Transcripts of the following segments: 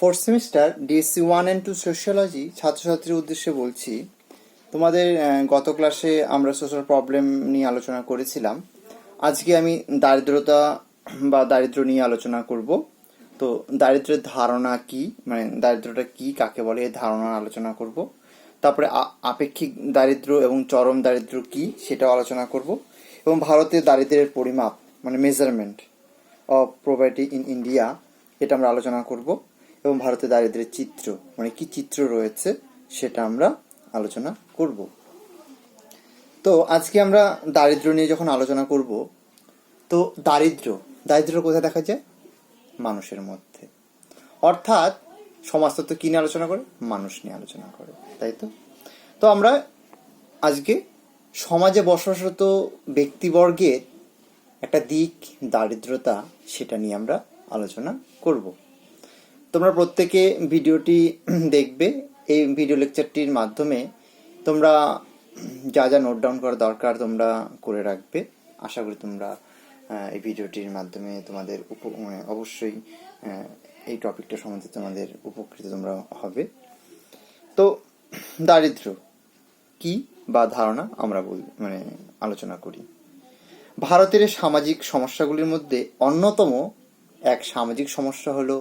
Fourth semester DSC 1 and 2 sociology ছাত্রছাত্রীর উদ্দেশ্যে বলছি। তোমাদের গত ক্লাসে আমরা সোশ্যাল প্রবলেম নিয়ে আলোচনা করেছিলাম। আজকে আমি দারিদ্রতা বা দারিদ্র নিয়ে আলোচনা করব। তো দারিদ্রের ধারণা কি, মানে দারিদ্রটা কি, কাকে বলে, এই ধারণা আলোচনা করব। তারপরে আপেক্ষিক দারিদ্র এবং চরম দারিদ্র কি সেটাও আলোচনা করব। এবং ভারতের দারিদ্রের পরিমাপ, মানে measurement of poverty in India, এটা আমরা আলোচনা করব। এবং ভারতের দারিদ্রের চিত্র, মানে কি চিত্র রয়েছে সেটা আমরা আলোচনা করব। তো আজকে আমরা দারিদ্র নিয়ে যখন আলোচনা করব, তো দারিদ্র কোথায় দেখা যায়? মানুষের মধ্যে। অর্থাৎ সমাজতত্ত্ব কি নিয়ে আলোচনা করে? মানুষ নিয়ে আলোচনা করে, তাই তো? তো আমরা আজকে সমাজে বসবাসরত ব্যক্তিবর্গের একটা দিক দারিদ্রতা, সেটা নিয়ে আমরা আলোচনা করব। তোমরা প্রত্যেকে ভিডিওটি দেখবে। এই ভিডিও লেকচারটির মাধ্যমে তোমরা যা যা নোট ডাউন করা দরকার তোমরা করে রাখবে। আশা করি তোমরা এই ভিডিওটির মাধ্যমে তোমাদের অবশ্যই এই টপিকটা সম্বন্ধে তোমাদের উপকৃত তোমরা হবে। তো দারিদ্র কি বা ধারণা আমরা আলোচনা করি। ভারতের সামাজিক সমস্যাগুলির মধ্যে অন্যতম এক সামাজিক সমস্যা হলো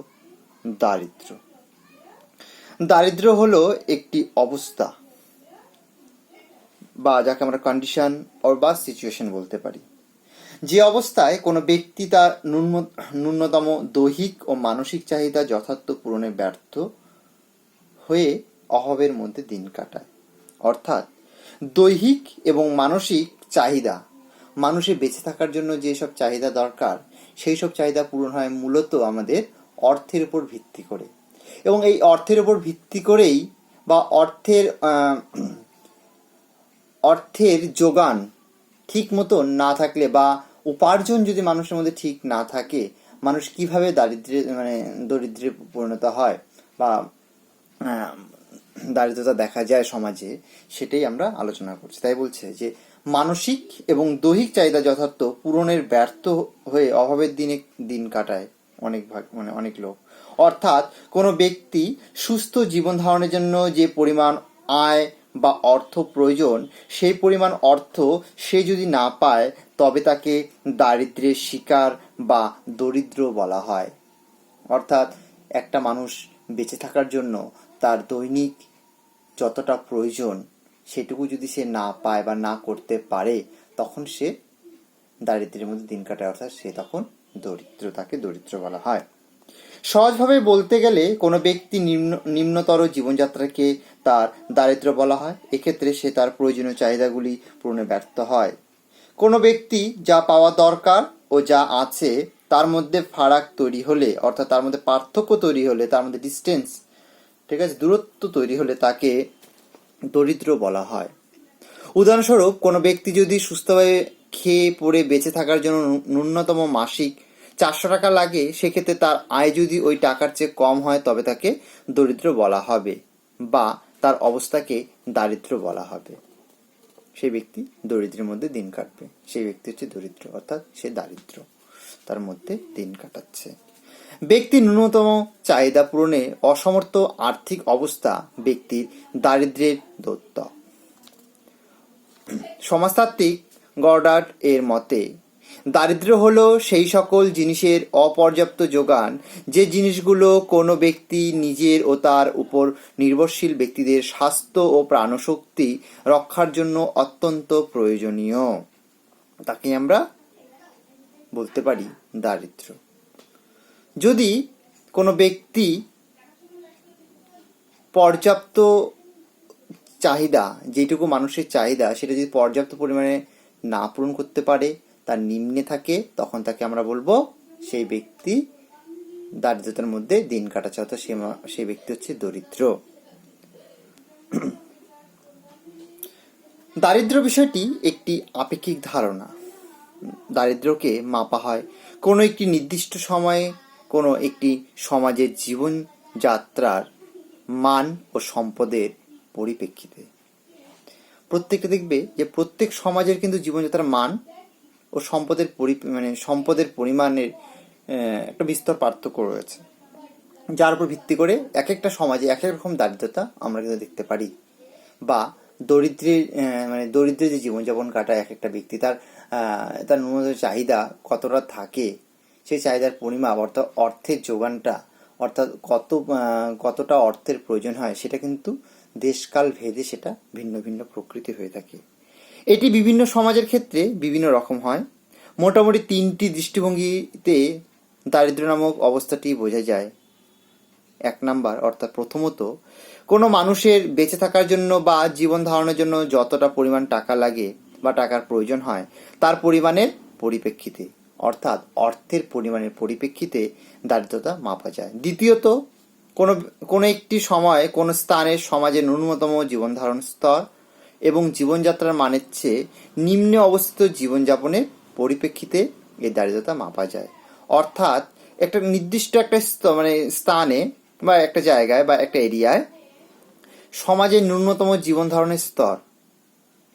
দারিদ্র হলো একটি অবস্থা, বা যাকে আমরা কন্ডিশন বা সিচুয়েশন বলতে পারি, যে অবস্থায় কোনো ব্যক্তি তার ন্যূনতম দৈহিক ও মানসিক চাহিদা যথার্থ পূরণে ব্যর্থ হয়ে অভাবের মধ্যে দিন কাটায়। অর্থাৎ দৈহিক এবং মানসিক চাহিদা, মানুষের বেঁচে থাকার জন্য যেসব চাহিদা দরকার, সেই সব চাহিদা পূরণ হয় মূলত আমাদের অর্থের উপর ভিত্তি করে। এবং এই অর্থের উপর ভিত্তি করেই, বা অর্থের যোগান ঠিক মতো না থাকলে, বা উপার্জন যদি মানুষের মধ্যে ঠিক না থাকে, মানুষ কিভাবে দরিদ্রে পরিণত হয় বা দারিদ্রতা দেখা যায় সমাজে, সেটাই আমরা আলোচনা করছি। তাই বলছে যে মানসিক এবং দৈহিক চাহিদা যথার্থ পূরণের ব্যর্থ হয়ে অভাবের দিন কাটায় অনেক লোক। অর্থাৎ কোনো ব্যক্তি সুস্থ জীবন ধারণের জন্য যে পরিমাণ আয় বা অর্থ প্রয়োজন, সেই পরিমাণ অর্থ সে যদি না পায়, তবে তাকে দারিদ্র্যের শিকার বা দরিদ্র বলা হয়। অর্থাৎ একটা মানুষ বেঁচে থাকার জন্য তার দৈনিক যতটা প্রয়োজন, সেটুকু যদি সে না পায় বা না করতে পারে, তখন সে দারিদ্র্যের মধ্যে দিন কাটায়, অর্থাৎ সে তখন দরিদ্র, তাকে দরিদ্র বলা হয়। সহজভাবে বলতে গেলে কোনো ব্যক্তি নিম্নতর জীবনযাত্রাকে তার দারিদ্র বলা হয়। এক্ষেত্রে সে তার প্রয়োজনীয় চাহিদাগুলি পূরণে ব্যর্থ হয়। কোনো ব্যক্তি যা পাওয়া দরকার ও যা আছে তার মধ্যে ফারাক তৈরি হলে, অর্থাৎ তার মধ্যে পার্থক্য তৈরি হলে, তার মধ্যে ডিস্টেন্স, ঠিক আছে, দূরত্ব তৈরি হলে তাকে দরিদ্র বলা হয়। উদাহরণস্বরূপ, কোনো ব্যক্তি যদি সুস্থভাবে খেয়ে পড়ে বেঁচে থাকার জন্য ন্যূনতম মাসিক 400 টাকা লাগে, সেক্ষেত্রে তার আয় যদি ওই টাকার চেয়ে কম হয়, তবে তাকে দরিদ্র বলা হবে, বা তার অবস্থাকে দারিদ্র বলা হবে। সেই ব্যক্তি দরিদ্রের মধ্যে দিন কাটবে, সেই ব্যক্তি হচ্ছে দরিদ্র, অর্থাৎ সে দারিদ্র, তার মধ্যে দিন কাটাচ্ছে। ব্যক্তি ন্যূনতম চাহিদা পূরণে অসমর্থ আর্থিক অবস্থা ব্যক্তির দারিদ্র্যের দ্যোতক। সমাজতাত্ত্বিক গর্ডার্ড এর মতে, দারিদ্র্য হলো সেই সকল জিনিসের অপর্যাপ্ত যোগান, যে জিনিসগুলো কোনো ব্যক্তি নিজের ও তার উপর নির্ভরশীল ব্যক্তিদের স্বাস্থ্য ও প্রাণশক্তি রক্ষার জন্য অত্যন্ত প্রয়োজনীয়। তাকে আমরা বলতে পারি দারিদ্র। যদি কোনো ব্যক্তি পর্যাপ্ত চাহিদা, যেটুকু মানুষের চাহিদা, সেটা যদি পর্যাপ্ত পরিমাণে না পূরণ করতে পারে, তার নিম্নে থাকে, তখন তাকে আমরা বলবো সেই ব্যক্তি দারিদ্রতার মধ্যে দিন কাটাচ্ছে, অর্থাৎ সেই ব্যক্তি হচ্ছে দরিদ্র। দারিদ্র বিষয়টি একটি আপেক্ষিক ধারণা। দারিদ্রকে মাপা হয় কোনো একটি নির্দিষ্ট সময়ে কোনো একটি সমাজের জীবনযাত্রার মান ও সম্পদের পরিপ্রেক্ষিতে। প্রত্যেকটা দেখবে যে প্রত্যেক সমাজের কিন্তু জীবনযাত্রার মান ও সম্পদের সম্পদের পরিমাণের একটা বিস্তর পার্থক্য রয়েছে। যার উপর ভিত্তি করে এক একটা সমাজে এক এক রকম দারিদ্রতা আমরা কিন্তু দেখতে পারি। বা দরিদ্রের যে জীবনযাপন কাটায় এক একটা ব্যক্তি, তার ন্যূনতম চাহিদা কতটা থাকে, সেই চাহিদার পরিমাপ অর্থাৎ অর্থের যোগানটা, অর্থাৎ কতটা অর্থের প্রয়োজন হয়, সেটা কিন্তু দেশকাল ভেদে সেটা ভিন্ন ভিন্ন প্রকৃতি হয়ে থাকে। এটি বিভিন্ন সমাজের ক্ষেত্রে বিভিন্ন রকম হয়। মোটামুটি 3টি দৃষ্টিভঙ্গিতে দারিদ্র নামক অবস্থাটি বোঝা যায়। 1 নাম্বার, অর্থাৎ প্রথমত, কোনো মানুষের বেঁচে থাকার জন্য বা জীবন ধারণের জন্য যতটা পরিমাণ টাকা লাগে বা টাকার প্রয়োজন হয় তার পরিমাণের পরিপ্রেক্ষিতে, অর্থাৎ অর্থের পরিমাণের পরিপ্রেক্ষিতে দারিদ্রতা মাপা যায়। দ্বিতীয়ত, কোনো একটি সময় কোনো স্থানের সমাজের ন্যূনতম জীবন ধারণ স্তর এবং জীবনযাত্রার মানের চেয়ে নিম্নে অবস্থিত জীবনযাপনের পরিপ্রেক্ষিতে এই দারিদ্রতা মাপা যায়। অর্থাৎ একটা নির্দিষ্ট একটা স্থানে বা একটা জায়গায় বা একটা এরিয়ায় সমাজের ন্যূনতম জীবন ধারণের স্তর,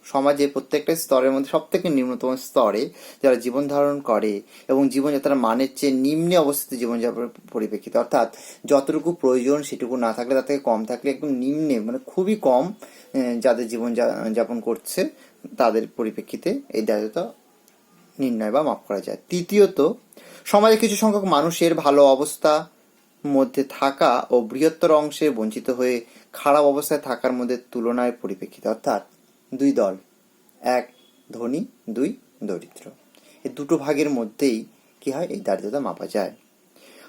সমাজে প্রত্যেকটা স্তরের মধ্যে সব থেকে নিম্নতম স্তরে যারা জীবন ধারণ করে এবং জীবনযাত্রার মানের চেয়ে নিম্নে অবস্থিত জীবনযাপনের পরিপ্রেক্ষিতে, অর্থাৎ যতটুকু প্রয়োজন সেটুকু না থাকলে, তার থেকে কম থাকলে একদম নিম্নে, মানে খুবই কম যাদের জীবন যাপন করছে তাদের পরিপ্রেক্ষিতে এই দারিদ্রতা নির্ণয় বা মাপ করা যায়। তৃতীয়ত, সমাজে কিছু সংখ্যক মানুষের ভালো অবস্থা মধ্যে থাকা ও বৃহত্তর অংশে বঞ্চিত হয়ে খারাপ অবস্থায় থাকার মধ্যে তুলনায় পরিপ্রেক্ষিতে, অর্থাৎ 2 দল, 1 ধনী, 2 দরিদ্র, এই দুটো ভাগের মধ্যেই কি হয়, এই দারিদ্রতা মাপা যায়।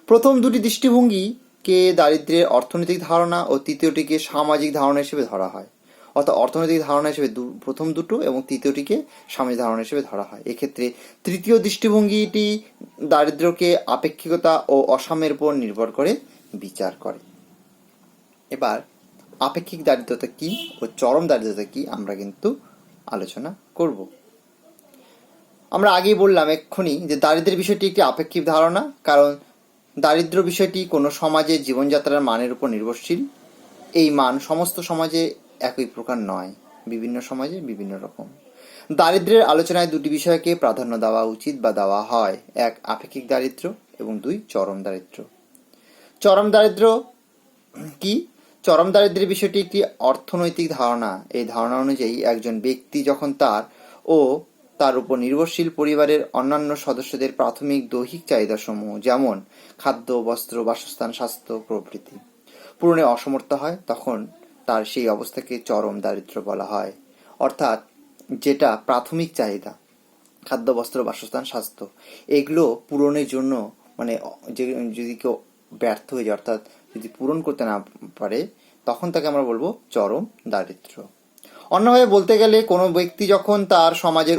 প্রথম দুটি দৃষ্টিভঙ্গিকে দারিদ্র্যের অর্থনৈতিক ধারণা ও তৃতীয়টিকে সামাজিক ধারণা হিসেবে ধরা হয়। অর্থাৎ অর্থনৈতিক ধারণা হিসেবে প্রথম দুটো এবং তৃতীয়টিকে সামাজিক ধারণা হিসেবে ধরা হয়। এক্ষেত্রে তৃতীয় দৃষ্টিভঙ্গিটি দারিদ্র্যকে আপেক্ষিকতা ও অসাম্যের উপর নির্ভর করে বিচার করে। এবার আপেক্ষিক দারিদ্রতা কি ও চরম দারিদ্রতা কি আমরা কিন্তু আলোচনা করব। আমরা আগেই বললাম এক্ষুনি যে দারিদ্র্যের বিষয়টি একটি আপেক্ষিক ধারণা, কারণ দারিদ্র্য বিষয়টি কোনো সমাজের জীবনযাত্রার মানের উপর নির্ভরশীল। এই মান সমস্ত সমাজে একই প্রকার নয়, বিভিন্ন সমাজে বিভিন্ন রকম। দারিদ্র্যের আলোচনায় 2টি বিষয়কে প্রাধান্য দেওয়া উচিত বা দেওয়া হয়, 1 আপেক্ষিক দারিদ্র্য এবং 2 চরম দারিদ্র্য। চরম দারিদ্র্য কি? চরম দারিদ্র্যের বিষয়টি একটি অর্থনৈতিক ধারণা। এই ধারণা অনুযায়ী একজন ব্যক্তি যখন তার উপর নির্ভরশীল পরিবারের অন্যান্য সদস্যদের প্রাথমিক দৈহিক চাহিদাসমূহ, যেমন খাদ্য, বস্ত্র, বাসস্থান, স্বাস্থ্য প্রভৃতি পূরণে অসমর্থ হয়, তখন তার সেই অবস্থাকে চরম দারিদ্র্য বলা হয়। অর্থাৎ যেটা প্রাথমিক চাহিদা, খাদ্য, বস্ত্র, বাসস্থান, স্বাস্থ্য, এগুলো পূরণের জন্য যদি কেউ ব্যর্থ হয়ে যায়, অর্থাৎ যদি পূরণ করতে না পারে, তখন তাকে আমরা বলবো চরম দারিদ্র্য। অন্যভাবে বলতে গেলে কোনো ব্যক্তি যখন তার সমাজের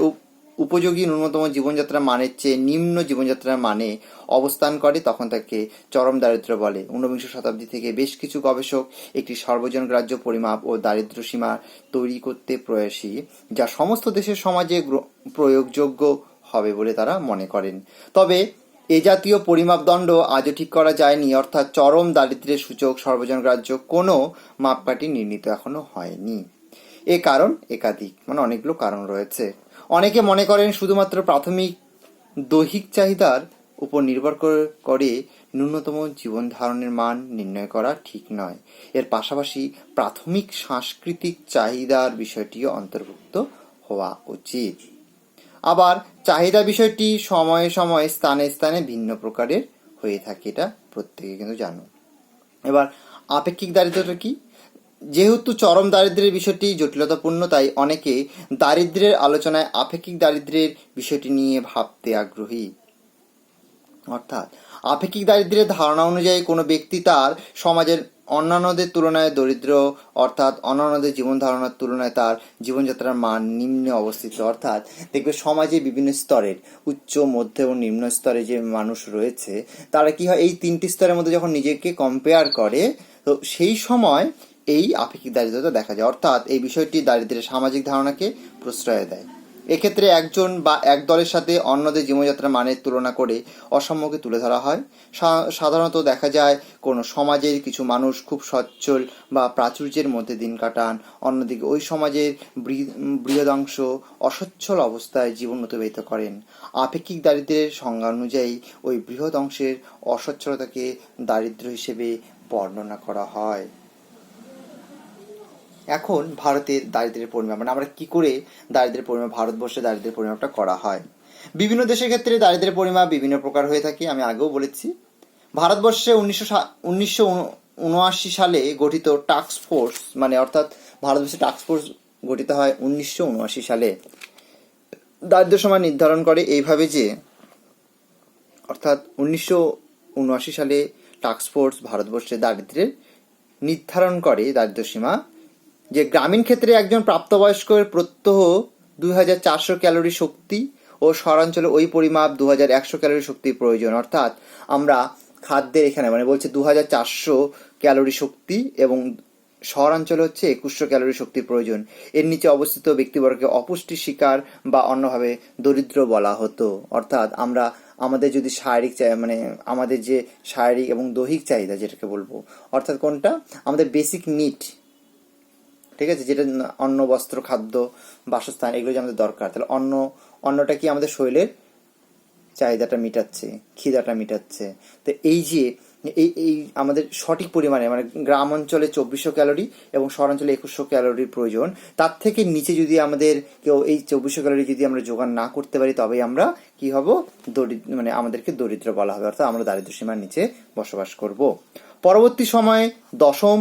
উপযোগী ন্যূনতম জীবনযাত্রার মানের চেয়ে নিম্ন জীবনযাত্রার মানে অবস্থান করে, তখন তাকে চরম দারিদ্র্য বলে। 19বিংশ শতাব্দী থেকে বেশ কিছু গবেষক একটি সর্বজনগ্রাহ্য পরিমাপ ও দারিদ্র্য সীমা তৈরি করতে প্রয়াসী, যা সমস্ত দেশের সমাজে প্রয়োগযোগ্য হবে বলে তারা মনে করেন। তবে এ জাতীয় পরিমাপদণ্ড আজও ঠিক করা যায়নি, অর্থাৎ চরম দারিদ্র্যের সূচক সর্বজনগ্রাহ্য কোনো মাপকাঠি নির্ণীত এখনো হয়নি। এ কারণ একাধিক, অনেকগুলো কারণ রয়েছে। অনেকে মনে করেন শুধুমাত্র প্রাথমিক দৈহিক চাহিদার উপর নির্ভর করে ন্যূনতম জীবন ধারণের মান নির্ণয় করা ঠিক নয়। এর পাশাপাশি প্রাথমিক সাংস্কৃতিক চাহিদার বিষয়টিও অন্তর্ভুক্ত হওয়া উচিত। আবার চাহিদা বিষয়টি সময়ে সময়ে স্থানে স্থানে ভিন্ন প্রকারের হয়ে থাকে, এটা প্রত্যেকে কিন্তু জানো। এবার আপেক্ষিক দারিদ্রতা কি? যেহেতু চরম দারিদ্র্যের বিষয়টি জটিলতাপূর্ণ, তাই অনেকে দারিদ্র্যের আলোচনায় আপেক্ষিক দারিদ্র্যের বিষয়টি নিয়ে ভাবতে আগ্রহী। অর্থাৎ আপেক্ষিক দারিদ্র্যের ধারণা অনুযায়ী কোনো ব্যক্তি তার সমাজের অন্যান্যদের তুলনায় দরিদ্র, অর্থাৎ অন্যান্যদের জীবন ধারণার তুলনায় তার জীবনযাত্রার মান নিম্নে অবস্থিত। অর্থাৎ দেখবে সমাজে বিভিন্ন স্তরের উচ্চ, মধ্য এবং নিম্ন স্তরে যে মানুষ রয়েছে, তারা কি হয়, এই 3টি স্তরের মধ্যে যখন নিজেকে কম্পেয়ার করে, তো সেই সময় এই আপেক্ষিক দারিদ্রতা দেখা যায়। অর্থাৎ এই বিষয়টি দারিদ্র্যের সামাজিক ধারণাকে প্রশ্রয় দেয়। এক্ষেত্রে একজন বা এক দলের সাথে অন্যদের জীবনযাত্রার মানের তুলনা করে অসাম্যকে তুলে ধরা হয়। সাধারণত দেখা যায় কোনো সমাজের কিছু মানুষ খুব সচ্ছল বা প্রাচুর্যের মধ্যে দিন কাটান, অন্যদিকে ওই সমাজের বৃহদাংশ অসচ্ছল অবস্থায় জীবন অতিবাহিত করেন। আপেক্ষিক দারিদ্র্যের সংজ্ঞা অনুযায়ী ওই বৃহৎ অংশের অসচ্ছলতাকে দারিদ্র্য হিসেবে বর্ণনা করা হয়। এখন ভারতের দারিদ্র্যের পরিমাপ, মানে আমরা কি করে দারিদ্র্যের পরিমাপ, ভারতবর্ষে দারিদ্র্যের পরিমাপটা করা হয়। বিভিন্ন দেশের ক্ষেত্রে দারিদ্র্যের পরিমাপ বিভিন্ন প্রকার হয়ে থাকে, আমি আগেও বলেছি। ভারতবর্ষে 1979 সালে গঠিত টাস্ক ফোর্স, মানে অর্থাৎ ভারতবর্ষে টাস্ক ফোর্স গঠিত হয় 1979 সালে, দারিদ্র্য সীমা নির্ধারণ করে এইভাবে যে, অর্থাৎ 1979 সালে টাস্ক ফোর্স ভারতবর্ষে দারিদ্র্যের নির্ধারণ করে দারিদ্র্য সীমা, যে গ্রামীণ ক্ষেত্রে একজন প্রাপ্তবয়স্কের প্রত্যহ 2400 ক্যালোরি শক্তি ও শহরাঞ্চলে ওই পরিমাপ 2100 ক্যালোরি শক্তির প্রয়োজন। অর্থাৎ আমরা খাদ্যের এখানে মানে বলছে 2400 ক্যালোরি শক্তি এবং শহরাঞ্চলে হচ্ছে 2100 ক্যালোরি শক্তির প্রয়োজন। এর নিচে অবস্থিত ব্যক্তিবর্গকে অপুষ্টি শিকার বা অন্যভাবে দরিদ্র বলা হতো। অর্থাৎ আমরা আমাদের যদি শারীরিক মানে আমাদের যে শারীরিক এবং দৈহিক চাহিদা যেটাকে বলবো, অর্থাৎ কোনটা আমাদের বেসিক নিড, ঠিক আছে, যেটা অন্ন, বস্ত্র, খাদ্য, বাসস্থান, এগুলো যে আমাদের দরকার, তাহলে অন্নটা কি আমাদের শরীরের চাহিদাটা মিটাচ্ছে, খিদাটা মিটাচ্ছে। তো এই যে এই আমাদের সঠিক পরিমাণে, মানে গ্রাম অঞ্চলে 2400 ক্যালোরি এবং শহরাঞ্চলে 2100 ক্যালোরির প্রয়োজন, তার থেকে নিচে যদি আমাদের কেউ এই 2400 ক্যালোরি যদি আমরা জোগাড় না করতে পারি, তবেই আমরা কি হব, মানে আমাদেরকে দরিদ্র বলা হবে, অর্থাৎ আমরা দারিদ্র সীমার নিচে বসবাস করব। পরবর্তী সময়ে দশম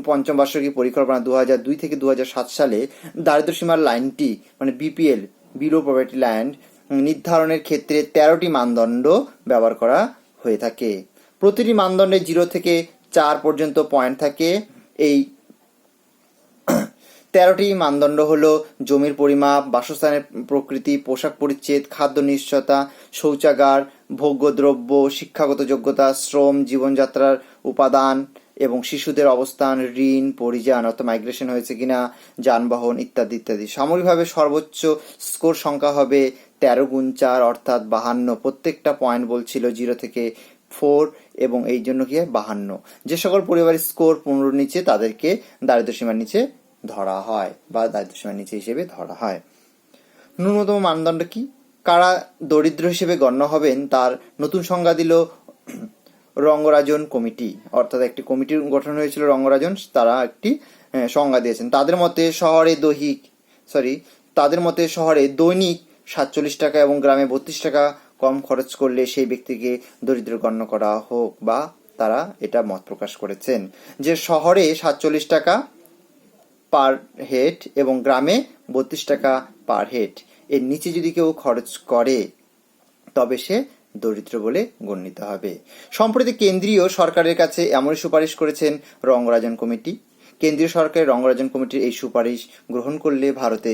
পঞ্চম বার্ষিকী পরিকল্পনা 2002 থেকে 2007 সালে দারিদ্র সীমার লাইনটি, মানে বিপিএল, বিলো পভার্টি লাইন নির্ধারণের ক্ষেত্রে 13টি মানদণ্ড ব্যবহার করা হয়ে থাকে। প্রতিটি মানদণ্ডে 0 থেকে 4 পর্যন্ত পয়েন্ট থাকে। এই 13টি মানদণ্ড হলো জমির পরিমাপ, বাসস্থানের প্রকৃতি, পোশাক পরিচ্ছদ, খাদ্য নিশ্চয়তা, শৌচাগার, ভোগ্যদ্রব্য, শিক্ষাগত যোগ্যতা, শ্রম, জীবনযাত্রার উপাদান এবং শিশুদের অবস্থান, ঋণ, পরিযান অর্থাৎ মাইগ্রেশন হয়েছে কিনা, যানবাহন ইত্যাদি ইত্যাদি। সাময়িকভাবে সর্বোচ্চ স্কোর সংখ্যা হবে 13x4 অর্থাৎ 52। প্রত্যেকটা পয়েন্ট বলছিল 0 থেকে 4 এবং এই জন্য কি হয় 52। যে সকল পরিবারের স্কোর 15 নিচে তাদেরকে দারিদ্র সীমার নিচে ধরা হয় বা দারিদ্র সীমার নিচে হিসেবে ধরা হয়। ন্যূনতম মানদণ্ড কি, কারা দরিদ্র হিসেবে গণ্য হবেন তার নতুন সংজ্ঞা দিল রঙ্গরাজন কমিটি, অর্থাৎ একটি কমিটির গঠন হয়েছিল রঙ্গরাজন, তারা একটি সংজ্ঞা দিয়েছেন। তাদের মতে শহরে দৈনিক 47 টাকা এবং গ্রামে 32 টাকা কম খরচ করলে সেই ব্যক্তিকে দরিদ্র গণ্য করা হোক, বা তারা এটা মত প্রকাশ করেছেন যে শহরে 47 টাকা পার হেড এবং গ্রামে 32 টাকা পার হেড এর নিচে যদি কেউ খরচ করে তবে সে দরিদ্র বলে গণ্যিত হবে। সম্প্রতি কেন্দ্রীয় সরকারের কাছে এমনই সুপারিশ করেছেন রঙ্গরাজন কমিটি। কেন্দ্রীয় সরকারের রঙ্গরাজন কমিটির এই সুপারিশ গ্রহণ করলে ভারতে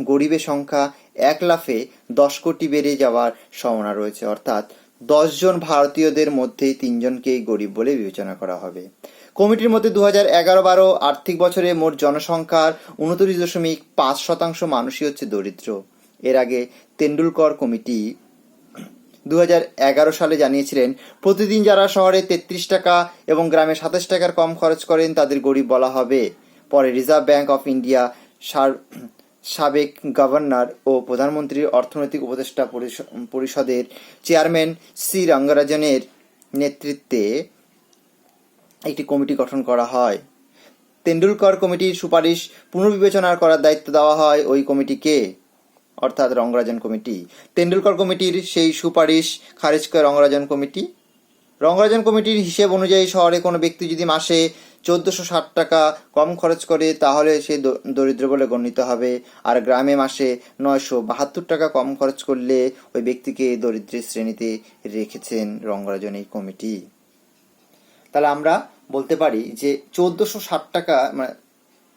গরিবের সংখ্যা 1 লাফে 10 কোটি বেড়ে যাওয়ার সম্ভাবনা রয়েছে। অর্থাৎ 10 জন ভারতীয়দের মধ্যে 3 জনকেই গরিব বলে বিবেচনা করা হবে। কমিটির মধ্যে 2011-12 আর্থিক বছরে মোট জনসংখ্যার 29.5% মানুষই হচ্ছে দরিদ্র। এর আগে তেন্ডুলকর কমিটি 2011 সালে জানিয়েছিলেন প্রতিদিন যারা শহরে 33 টাকা এবং গ্রামে 27 টাকার কম খরচ করেন তাদের গরিব বলা হবে। পরে রিজার্ভ ব্যাংক অফ ইন্ডিয়া সাবেক গভর্নর ও প্রধানমন্ত্রীর অর্থনৈতিক উপদেষ্টা পরিষদের চেয়ারম্যান সি রঙ্গরাজনের নেতৃত্বে একটি কমিটি গঠন করা হয়। তেন্ডুলকর কমিটির সুপারিশ পুনর্বিবেচনা করার দায়িত্ব দেওয়া হয় ওই কমিটিকে, অর্থাৎ রঙ্গরাজন কমিটি। তেন্ডুলকর কমিটির সেই সুপারিশ খারিজ করে রঙ্গরাজন কমিটি। রঙ্গরাজন কমিটির হিসেব অনুযায়ী শহরে কোনো ব্যক্তি যদি মাসে 1460 টাকা কম খরচ করে তাহলে সে দরিদ্র বলে গণ্যিত হবে, আর গ্রামে মাসে 972 টাকা কম খরচ করলে ওই ব্যক্তিকে দরিদ্রের শ্রেণীতে রেখেছেন রঙ্গরাজন এই কমিটি। তাহলে আমরা বলতে পারি যে 1460 টাকা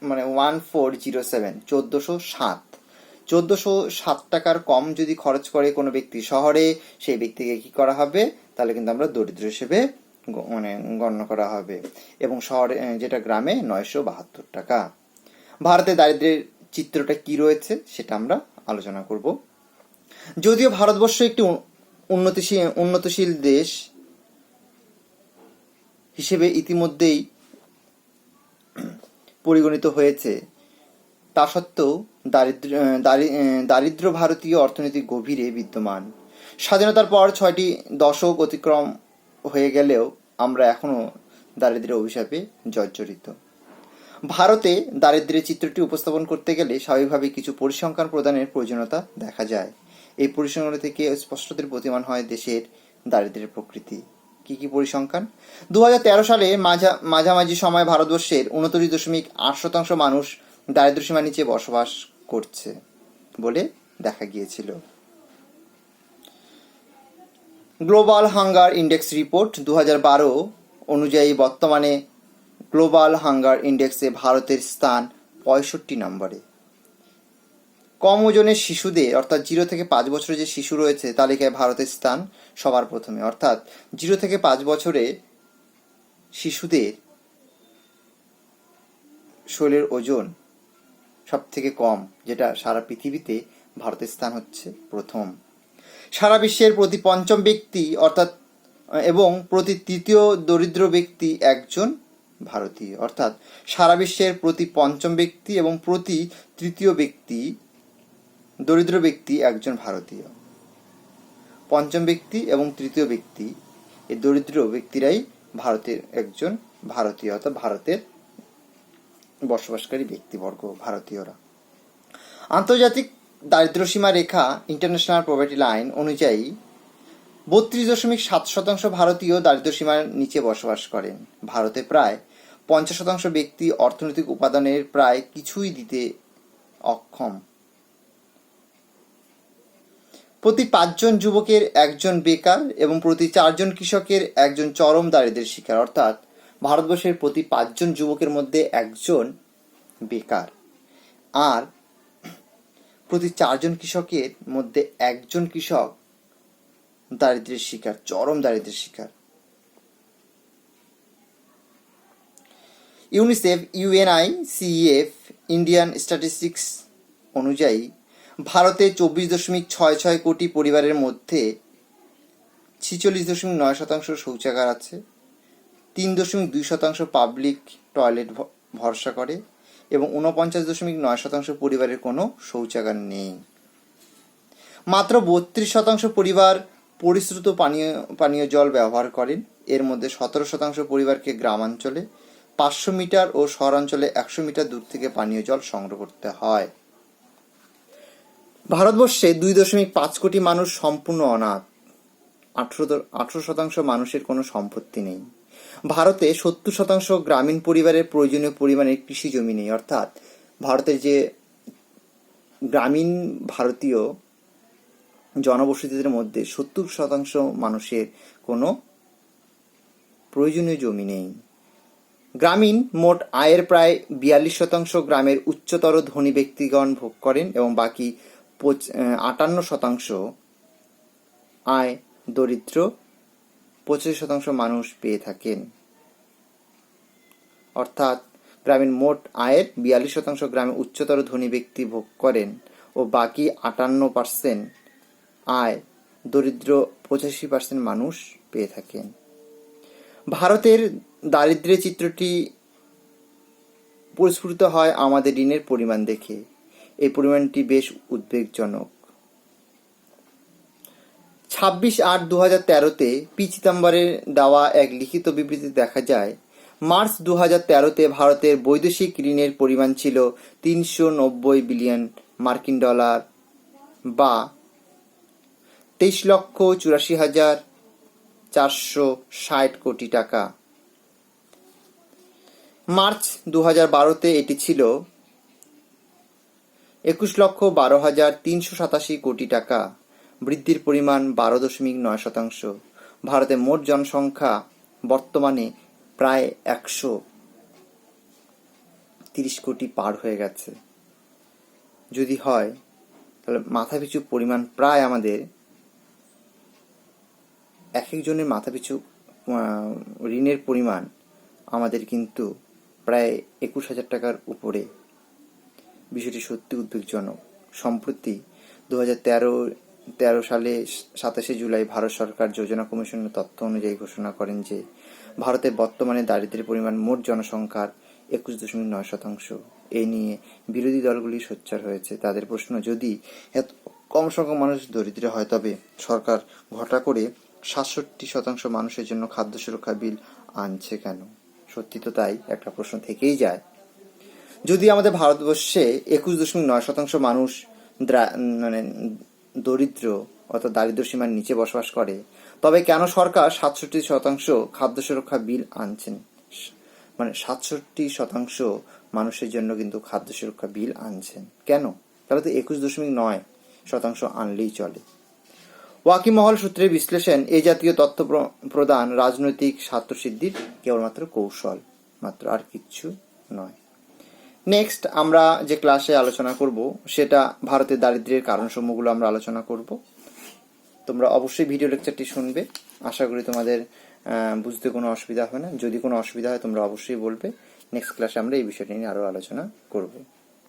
মানে 1407 1407 টাকার কম যদি খরচ করে কোনো ব্যক্তি শহরে, সেই ব্যক্তিকে কি করা হবে, তাহলে কিন্তু আমরা দরিদ্র হিসেবে মানে গণ্য করা হবে। এবং শহরে যেটা গ্রামে 972 টাকা। ভারতে দারিদ্র্যের চিত্রটা কি রয়েছে সেটা আমরা আলোচনা করব। যদিও ভারতবর্ষ একটি উন্নতশীল দেশ হিসেবে ইতিমধ্যেই পরিগণিত হয়েছে, তা সত্ত্বেও দারিদ্র ভারতীয় অর্থনীতি গভীরে বিদ্যমান। স্বাধীনতার পর 6টি দশক অতিক্রম হয়ে গেলেও আমরা এখনও দারিদ্র্যের অভিশাপে জর্জরিত। ভারতে দারিদ্র্যের চিত্রটি উপস্থাপন করতে গেলে স্বাভাবিকভাবে কিছু পরিসংখ্যান প্রদানের প্রয়োজনীয়তা দেখা যায়। এই পরিসংখ্যান থেকে স্পষ্টতই প্রতীয়মান হয় দেশের দারিদ্র্যের প্রকৃতি। কি কি পরিসংখ্যান? 2013 সালে মাঝামাঝি সময় ভারতবর্ষের 29.8% মানুষ দারিদ্র্য সীমার নিচে বসবাস করছে বলে দেখা গিয়েছিল। গ্লোবাল হাঙ্গার ইন্ডেক্স রিপোর্ট 2012 অনুযায়ী বর্তমানে গ্লোবাল হাঙ্গার ইন্ডেক্সে ভারতের স্থান 65 নম্বরে। কম ওজনের শিশুদের, অর্থাৎ 0 থেকে 5 বছরের যে শিশু রয়েছে তালিকায় ভারতের স্থান সবার প্রথমে। অর্থাৎ 0 থেকে 5 বছরে শিশুদের শরীরের ওজন সব থেকে কম, যেটা সারা পৃথিবীতে ভারতের স্থান হচ্ছে প্রথম। সারা বিশ্বের প্রতি পঞ্চম ব্যক্তি অর্থাৎ এবং প্রতি তৃতীয় দরিদ্র ব্যক্তি একজন ভারতীয়। অর্থাৎ সারা বিশ্বের প্রতি পঞ্চম ব্যক্তি এবং প্রতি তৃতীয় ব্যক্তি দরিদ্র ব্যক্তি একজন ভারতীয়। পঞ্চম ব্যক্তি এবং তৃতীয় ব্যক্তি, এই দরিদ্র ব্যক্তিরাই ভারতের একজন ভারতীয়, অর্থাৎ ভারতের বসবাসকারী ব্যক্তিবর্গ ভারতীয়রা। আন্তর্জাতিক দারিদ্র্যসীমা রেখা ইন্টারন্যাশনাল পভার্টি লাইন অনুযায়ী 32.7% ভারতীয় দারিদ্র্যসীমার নিচে বসবাস করেন। ভারতে প্রায় 50% ব্যক্তি অর্থনৈতিক উপাদানের প্রায় কিছুই দিতে অক্ষম। প্রতি 5 জন যুবকের একজন বেকার এবং প্রতি 4 জন কৃষকের একজন চরম দারিদ্র্যের শিকার। অর্থাৎ ভারতবর্ষের প্রতি 5 জন যুবকের মধ্যে একজন বেকার, আর প্রতি 4 জন কৃষকের মধ্যে একজন কৃষক দারিদ্র্যের শিকার, চরম দারিদ্র্যের শিকার। ইউনিসেফ UNICEF ইন্ডিয়ান স্ট্যাটিস্টিক্স অনুযায়ী ভারতে 24.66 কোটি পরিবারের মধ্যে 46.9% শৌচাগার আছে, 3.2% পাবলিক টয়লেট ভরসা করে এবং 49.9% পরিবারের কোনো শৌচাগার নেই। মাত্র 32% পরিবার পরিশ্রুত পানীয় জল ব্যবহার করেন। এর মধ্যে 17% পরিবারকে গ্রামাঞ্চলে 500 মিটার ও শহরাঞ্চলে 100 মিটার দূর থেকে পানীয় জল সংগ্রহ করতে হয়। ভারতবর্ষে 2.5 কোটি মানুষ সম্পূর্ণ অনাথ। 18% মানুষের কোনো সম্পত্তি নেই। ভারতে 70% গ্রামীণ পরিবারের প্রয়োজনীয় পরিমাণে কৃষি জমি নেই। অর্থাৎ ভারতের যে গ্রামীণ ভারতীয় জনবসতিদের মধ্যে 70% মানুষের কোনো প্রয়োজনীয় জমি নেই। গ্রামীণ মোট আয়ের প্রায় 42% গ্রামের উচ্চতর ধনী ব্যক্তিগণ ভোগ করেন এবং বাকি 58% আয় দরিদ্র 25% মানুষ পেয়ে থাকেন। অর্থাৎ গ্রামীণ মোট আয়ের 42% গ্রামে উচ্চতর ধনী ব্যক্তি ভোগ করেন ও বাকি 58% আয় দরিদ্র 85% মানুষ পেয়ে থাকেন। ভারতের দারিদ্র্যের চিত্রটি পরিস্ফুটিত হয় আমাদের ঋণের পরিমাণ দেখে। এই পরিমাণটি বেশ উদ্বেগজনক। 26/8/2013-তে পি চিদম্বরের দেওয়া এক লিখিত বিবৃতিতে দেখা যায়, মার্চ 2013-তে ভারতের বৈদেশিক ঋণের পরিমাণ ছিল 390 বিলিয়ন মার্কিন ডলার বা 23,84,460 কোটি টাকা। মার্চ 2012-তে এটি ছিল 21,12,387 কোটি টাকা, বৃদ্ধির পরিমাণ 12.9%। ভারতের মোট জনসংখ্যা বর্তমানে প্রায় 130 কোটি পার হয়ে গেছে। যদি হয় তাহলে মাথাপিছু পরিমাণ প্রায় আমাদের এক একজনের মাথাপিছু ঋণের পরিমাণ আমাদের কিন্তু প্রায় 21,000 টাকার উপরে। বিষয়টি সত্যি উদ্বেগজনক। সম্প্রতি 2013 সালে 27 জুলাই ভারত সরকার যোজনা কমিশনের তথ্য অনুযায়ী ঘোষণা করেন যে ভারতে বর্তমানে দারিদ্র্যের পরিমাণ মোট জনসংখ্যার 21.9%। এই নিয়ে বিরোধী দলগুলি সোচ্চার হয়েছে। তাদের প্রশ্ন, যদি এত কম সংখ্যক মানুষ দরিদ্র হয় তবে সরকার ঘটা করে 67% মানুষের জন্য খাদ্য সুরক্ষা বিল আনছে কেন? সত্যি তো তাই, একটা প্রশ্ন থেকেই যায়। যদি আমাদের ভারতবর্ষে 21.9% মানুষ মানে দরিদ্র অর্থাৎ দারিদ্র সীমার নিচে বসবাস করে, তবে কেন সরকার 67% খাদ্য সুরক্ষা বিল আনছেন? মানে 67% মানুষের জন্য কিন্তু খাদ্য সুরক্ষা বিল আনছেন কেন? তাহলে তো 21.9% আনলেই চলে। ওয়াকিমহল সূত্রের বিশ্লেষণ, এই জাতীয় তথ্য প্রদান রাজনৈতিক স্বার্থসিদ্ধির কেবলমাত্র কৌশল মাত্র, আর কিচ্ছু নয়। নেক্সট আমরা যে ক্লাসে আলোচনা করব সেটা ভারতের দারিদ্র্যের কারণসমূহগুলো আমরা আলোচনা করব। তোমরা অবশ্যই ভিডিও লেকচারটি শুনবে। আশা করি তোমাদের বুঝতে কোনো অসুবিধা হবে না। যদি কোনো অসুবিধা হয় তোমরা অবশ্যই বলবে। নেক্সট ক্লাসে আমরা এই বিষয়টি নিয়ে আরও আলোচনা করব।